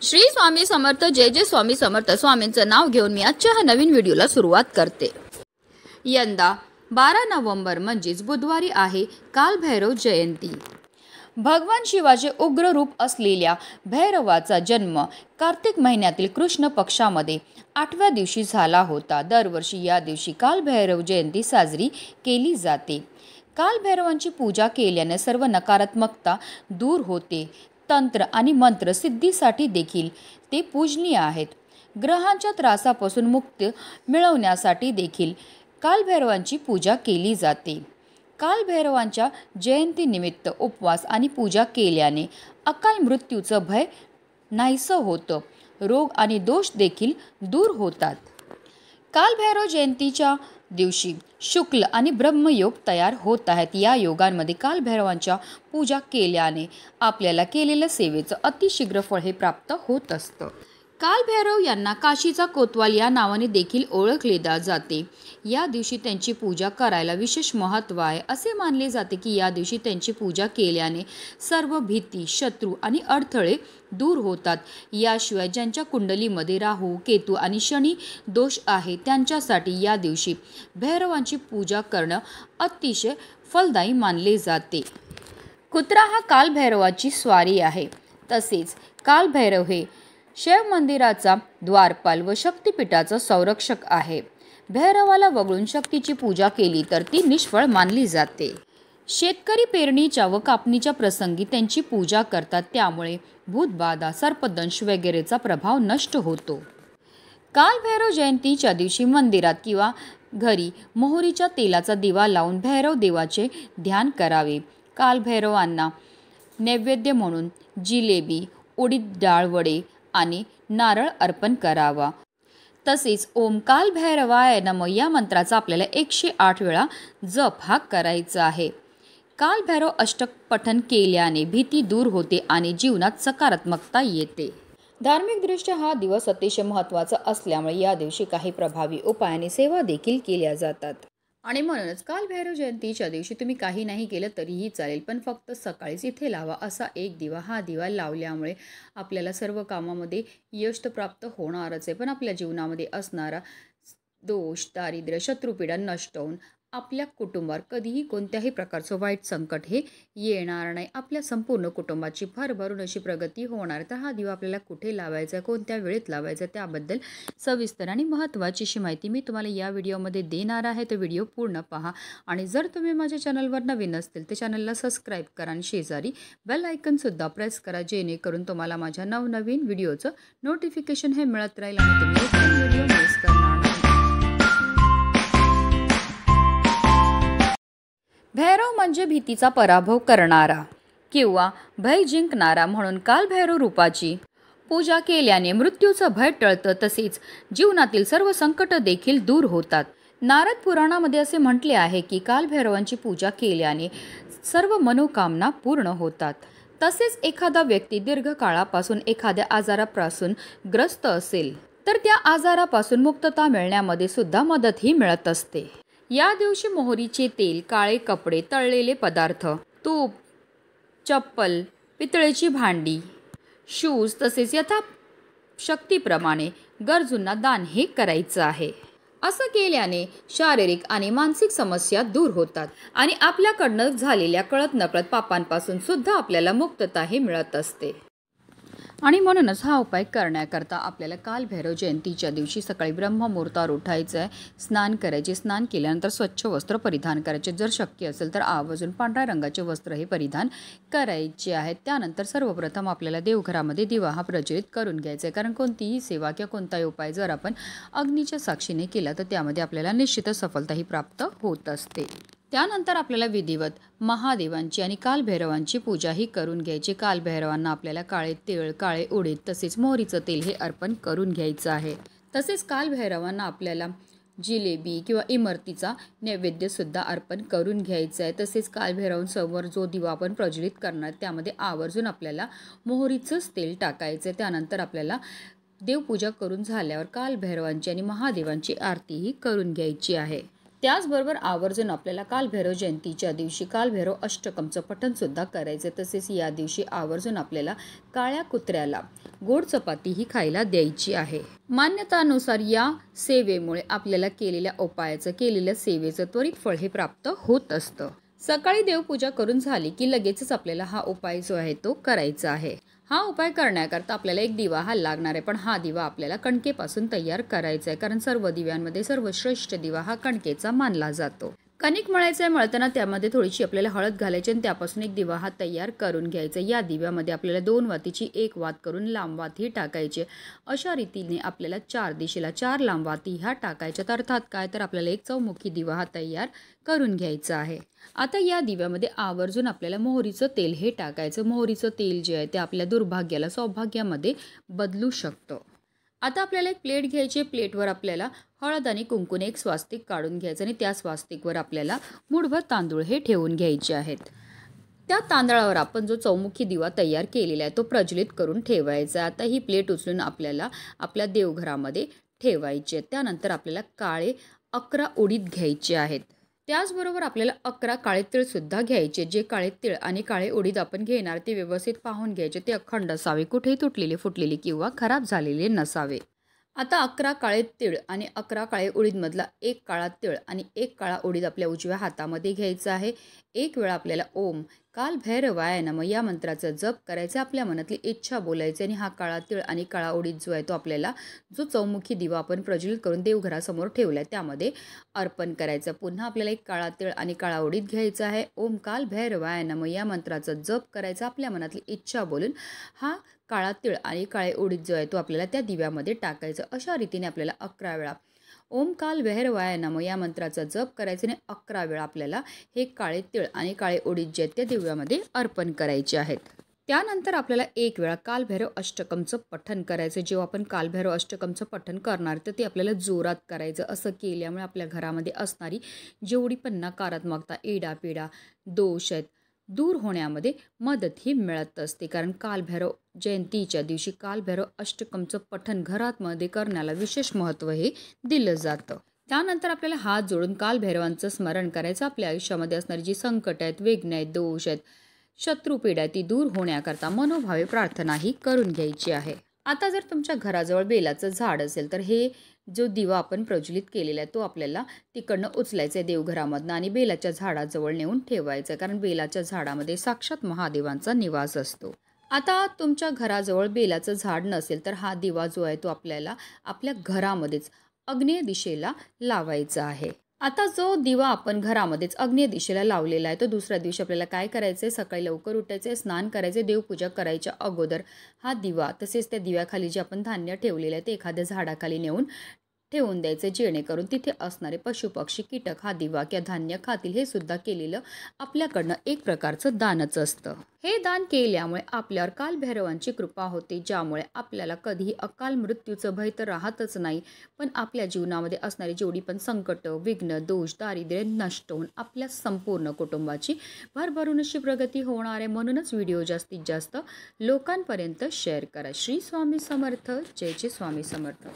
श्री स्वामी समर्थ. जय जय स्वामी समर्थ. स्वामींचं नाव घेऊन मी आजच्या ह्या नवीन व्हिडिओला सुरुवात करते. यंदा 12 नोव्हेंबर म्हणजेच बुधवारी आहे कालभैरव जयंती. भगवान शिवाचे उग्र रूप असलेल्या भैरवाचा जन्म कार्तिक महिन्यातील कृष्ण पक्षामध्ये 8व्या दिवशी झाला होता. दरवर्षी या दिवशी कालभैरव जयंती साजरी केली जाते. कालभैरवांची पूजा केल्याने सर्व नकारात्मकता दूर होते. तंत्र आणि मंत्र सिद्धीसाठी देखील ते पूजनीय आहेत. ग्रहांच्या त्रासापासून मुक्ती मिळवण्यासाठी देखील कालभैरवांची पूजा केली जाते. कालभैरवांच्या जयंतीनिमित्त उपवास आणि पूजा केल्याने अकाल मृत्यूचं भय नाहीसं होतं. रोग आणि दोष देखील दूर होतात. कालभैरव जयंतीच्या दिवशी शुक्ल आणि ब्रह्मयोग तयार होत आहेत. या योगांमध्ये कालभैरवांच्या पूजा केल्याने आपल्याला केलेल्या सेवेचं अतिशीघ्र फळ हे प्राप्त होत असतं. कालभैरव यांना काशीचा कोतवाल या नावाने देखील ओळखले जाते. या दिवशी त्यांची पूजा करायला विशेष महत्त्व आहे. असे मानले जाते की या दिवशी त्यांची पूजा केल्याने सर्व भीती, शत्रू आणि अडथळे दूर होतात. याशिवाय ज्यांच्या कुंडलीमध्ये राहू, केतू आणि शनी दोष आहे त्यांच्यासाठी या दिवशी भैरवांची पूजा करणं अतिशय फलदायी मानले जाते. कुत्रा हा कालभैरवाची स्वारी आहे. तसेच कालभैरव हे शैव मंदिराचा द्वारपाल व शक्तिपीठाचा संरक्षक आहे. भैरवाला वगळून शक्तीची पूजा केली तर ती निष्फळ मानली जाते. शेतकरी पेरणीच्या व कापणीच्या प्रसंगी त्यांची पूजा करतात. त्यामुळे भूतबाधा, सर्पदंश वगैरेचा प्रभाव नष्ट होतो. कालभैरव जयंतीच्या दिवशी मंदिरात किंवा घरी मोहरीच्या तेलाचा दिवा लावून भैरव देवाचे ध्यान करावे. कालभैरवांना नैवेद्य म्हणून जिलेबी, उडीद डाळ वडे आणि नारळ अर्पण करावा. तसेच ओम कालभैरवाय नमः या मंत्राचा आपल्याला 108 वेळा जप हा करायचा आहे. कालभैरव अष्टक पठन केल्याने भीती दूर होते आणि जीवनात सकारात्मकता येते. धार्मिकदृष्ट्या हा दिवस अतिशय महत्त्वाचा असल्यामुळे या दिवशी काही प्रभावी उपायाने सेवा देखील केल्या जातात. आणि म्हणूनच कालभैरव जयंतीच्या दिवशी तुम्ही काही नाही केलं तरीही चालेल, पण फक्त सकाळीच इथे लावा असा एक दिवा. हा दिवा लावल्यामुळे आपल्याला सर्व कामामध्ये यश तर प्राप्त होणारच आहे, पण आपल्या जीवनामध्ये असणारा दोष, दारिद्र्य, शत्रुपीडा नष्ट होऊन आपल्या कुटुंबावर कधीही कोणत्याही प्रकारचं वाईट संकट हे येणार नाही. आपल्या संपूर्ण कुटुंबाची भरभरून अशी प्रगती होणार. तर हा दिवा आपल्याला कुठे लावायचा आहे, कोणत्या वेळेत लावायचा आहे, त्याबद्दल सविस्तर आणि महत्त्वाची अशी माहिती मी तुम्हाला या व्हिडिओमध्ये देणार आहे. तर व्हिडिओ पूर्ण पहा. आणि जर तुम्ही माझ्या चॅनलवर नवीन असतील तर चॅनलला सबस्क्राईब करा आणि शेजारी बेल आयकनसुद्धा प्रेस करा, जेणेकरून तुम्हाला माझ्या नवनवीन व्हिडिओचं नोटिफिकेशन हे मिळत राहील आणि तुम्ही एक व्हिडिओ मिस करणार नाही. भैरव म्हणजे भीतीचा पराभव करणारा किंवा भय जिंकणारा. म्हणून कालभैरव रूपाची पूजा केल्याने मृत्यूचं भय टळतं. तसेच जीवनातील सर्व संकट देखील दूर होतात. नारद पुराणामध्ये असे म्हटले आहे की कालभैरवांची पूजा केल्याने सर्व मनोकामना पूर्ण होतात. तसेच एखादा व्यक्ती दीर्घकाळापासून एखाद्या आजारापासून ग्रस्त असेल तर त्या आजारापासून मुक्तता मिळण्यामध्ये सुद्धा मदतही मिळत असते. या दिवशी मोहरीचे तेल, काळे कपडे, तळलेले पदार्थ, तूप, चप्पल, पितळेची भांडी, शूज तसेच यथाशक्तीप्रमाणे गरजूंना दान हे करायचं आहे. असं केल्याने शारीरिक आणि मानसिक समस्या दूर होतात आणि आपल्याकडनं झालेल्या कळत नकळत पापांपासून सुद्धा आपल्याला मुक्तता हे मिळत असते. आणि म्हणूनच हा उपाय करण्याकरता आपल्याला कालभैरव जयंतीच्या दिवशी सकाळी ब्रह्ममुहूर्तावर उठायचं आहे. स्नान करायचे. स्नान केल्यानंतर स्वच्छ वस्त्र परिधान करायचे. जर शक्य असेल तर आवर्जून पांढऱ्या रंगाचे वस्त्र हे परिधान करायचे आहेत. त्यानंतर सर्वप्रथम आपल्याला देवघरामध्ये दिवा हा प्रज्वलित करून घ्यायचा आहे. कारण कोणतीही सेवा किंवा कोणताही उपाय जर आपण अग्नीच्या साक्षीने केला तर त्यामध्ये आपल्याला निश्चितच सफलताही प्राप्त होत असते. त्यानंतर आपल्याला विधिवत महादेवांची आणि कालभैरवांची पूजाही करून घ्यायची. कालभैरवांना आपल्याला काळे तीळ, काळे उडीद तसेच मोहरीचं तेल हे अर्पण करून घ्यायचं आहे. तसेच कालभैरवांना आपल्याला जिलेबी किंवा इमरतीचा नैवेद्यसुद्धा अर्पण करून घ्यायचं आहे. तसेच कालभैरवांसमोर जो दिवा आपण प्रज्वलित करणार त्यामध्ये आवर्जून आपल्याला मोहरीचंच तेल टाकायचं आहे. त्यानंतर आपल्याला देवपूजा करून झाल्यावर कालभैरवांची आणि महादेवांची आरतीही करून घ्यायची आहे. त्याचबरोबर आवर्जून आपल्याला कालभैरव जयंतीच्या दिवशी कालभैरव अष्टकमचं पठणसुद्धा करायचं. तसेच या दिवशी आवर्जून आपल्याला काळ्या कुत्र्याला गोड चपाती ही खायला द्यायची आहे. मान्यतानुसार या सेवेमुळे आपल्याला केलेल्या उपायाचं केलेल्या सेवेचं त्वरित फळ हे प्राप्त होत असतं. सकाळी देवपूजा करून झाली की लगेचच आपल्याला हा उपाय जो आहे तो करायचा आहे. हा उपाय करण्याकरता आपल्याला एक दिवा हा लागणार आहे, पण हा दिवा आपल्याला कणकेपासून तयार करायचा आहे, कारण सर्व दिव्यांमध्ये सर्वश्रेष्ठ दिवा हा कणकेचा मानला जातो. कणिक मळायचं आहे, मळताना त्यामध्ये थोडीशी आपल्याला हळद घालायची आणि त्यापासून एक दिवा हा तयार करून घ्यायचा. या दिव्यामध्ये आपल्याला 2 वातीची 1 वात करून लांब वात ही टाकायची. अशा रीतीने आपल्याला 4 दिशेला 4 लांब वाती ह्या टाकायच्या. अर्थात काय तर आपल्याला एक चौमुखी दिवा हा तयार करून घ्यायचा आहे. आता या दिव्यामध्ये आवर्जून आपल्याला मोहरीचं तेल हे टाकायचं. मोहरीचं तेल जे आहे ते आपल्या दुर्भाग्याला सौभाग्यामध्ये बदलू शकतं. आता आपल्याला एक प्लेट घ्यायची. प्लेटवर आपल्याला हळद आणि कुंकूने एक स्वास्तिक काढून घ्यायचं आणि त्या स्वास्तिकवर आपल्याला मूठभर तांदूळ हे ठेवून घ्यायचे आहेत. त्या तांदळावर आपण जो चौमुखी दिवा तयार केलेला आहे तो प्रज्वलित करून ठेवायचा. आता ही प्लेट उचलून आपल्याला आपल्या देवघरामध्ये ठेवायची आहे. त्यानंतर आपल्याला काळे 11 उडीद घ्यायचे आहेत. त्याचबरोबर आपल्याला 11 काळे तीळसुद्धा घ्यायचे. जे काळे तीळ आणि काळे उडीद आपण घेणार ते व्यवस्थित पाहून घ्यायचे. ते अखंड असावे, कुठेही तुटलेले फुटलेले किंवा खराब झालेले नसावे. आता 11 काळे तीळ आणि 11 काळे उडीदमधला 1 काळा तीळ आणि 1 काळा उडीद आपल्या उजव्या हातामध्ये घ्यायचा आहे. एक वेळा आपल्याला ओम काल भैरवाय नमः या मंत्राचा जप करायचा. आपल्या मनातली इच्छा बोलायची आणि हा काळा तीळ आणि काळा उडीद जो आहे तो आपल्याला जो चौमुखी दिवा आपण प्रज्वलित करून देवघरासमोर ठेवला आहे त्यामध्ये अर्पण करायचं. पुन्हा आपल्याला एक काळा तीळ आणि काळा उडीद घ्यायचा आहे. ओम काल भैरवाय नमः या मंत्राचा जप करायचा. आपल्या मनातली इच्छा बोलून हा काळा तीळ आणि काळे उडीद जो आहे तो आपल्याला त्या दिव्यामध्ये टाकायचं. अशा रीतीने आपल्याला 11 वेळा ओम काल भैरवाय नमः या मंत्राचा जप करायचा आणि 11 वेळा आपल्याला हे काळे तीळ आणि काळे उडीद जे आहेत त्या दिव्यामध्ये अर्पण करायचे आहेत. त्यानंतर आपल्याला एक वेळा कालभैरव अष्टकमचं पठण करायचं. जेव्हा आपण कालभैरव अष्टकमचं पठण करणार तर ते आपल्याला जोरात करायचं. असं केल्यामुळे आपल्या घरामध्ये असणारी जेवढी पण नकारात्मकता, इडापिडा, दोष आहेत दूर होण्यामध्ये मदत ही मिळत असते. कारण कालभैरव जयंतीच्या दिवशी कालभैरव अष्टकमचं पठण घरामध्ये करण्याला विशेष महत्त्व हे दिलं जातं. त्यानंतर आपल्याला हात जोडून कालभैरवांचं स्मरण करायचं. आपल्या आयुष्यामध्ये असणारी जी संकट आहेत, विघ्न आहेत, दोष आहेत, शत्रुपीडा ती दूर होण्याकरता मनोभावे प्रार्थना ही करून घ्यायची आहे. आता जर तुमच्या घराजवळ बेलाचं झाड असेल तर हे जो दिवा आपण प्रज्वलित केलेला आहे तो आपल्याला तिकडनं उचलायचं आहे देवघरामधनं आणि बेलाच्या झाडाजवळ नेऊन ठेवायचं, कारण बेलाच्या झाडामध्ये साक्षात महादेवांचा निवास असतो. आता तुमच्या घराजवळ बेलाचं झाड नसेल तर हा दिवा जो आहे तो आपल्याला आपल्या घरामध्येच आग्नेय दिशेला लावायचा आहे. आता जो दिवा आपण घरामध्येच आग्नेय दिशेला लावलेला आहे तो दुसऱ्या दिवशी आपल्याला काय करायचं आहे, सकाळी लवकर उठायचं आहे, स्नान करायचे, देवपूजा करायच्या अगोदर हा दिवा तसेच त्या दिव्याखाली जे आपण धान्य ठेवलेलं आहे ते एखाद्या झाडाखाली नेऊन ठेवून द्यायचं, जेणेकरून तिथे असणारे पशुपक्षी कीटक हा दिवा किंवा धान्य खातील. हे सुद्धा केलेलं आपल्याकडनं एक प्रकारचं दानच असतं. हे दान केल्यामुळे आपल्यावर कालभैरवांची कृपा होते, ज्यामुळे आपल्याला कधीही अकाल मृत्यूचं भय तर राहतच नाही, पण आपल्या जीवनामध्ये असणारी जेवढी पण संकट, विघ्न, दोष, दारिद्र्य नष्ट होऊन आपल्या संपूर्ण कुटुंबाची भरभरून अशी प्रगती होणार आहे. म्हणूनच व्हिडिओ जास्तीत जास्त लोकांपर्यंत शेअर करा. श्री स्वामी समर्थ. जय जय स्वामी समर्थ.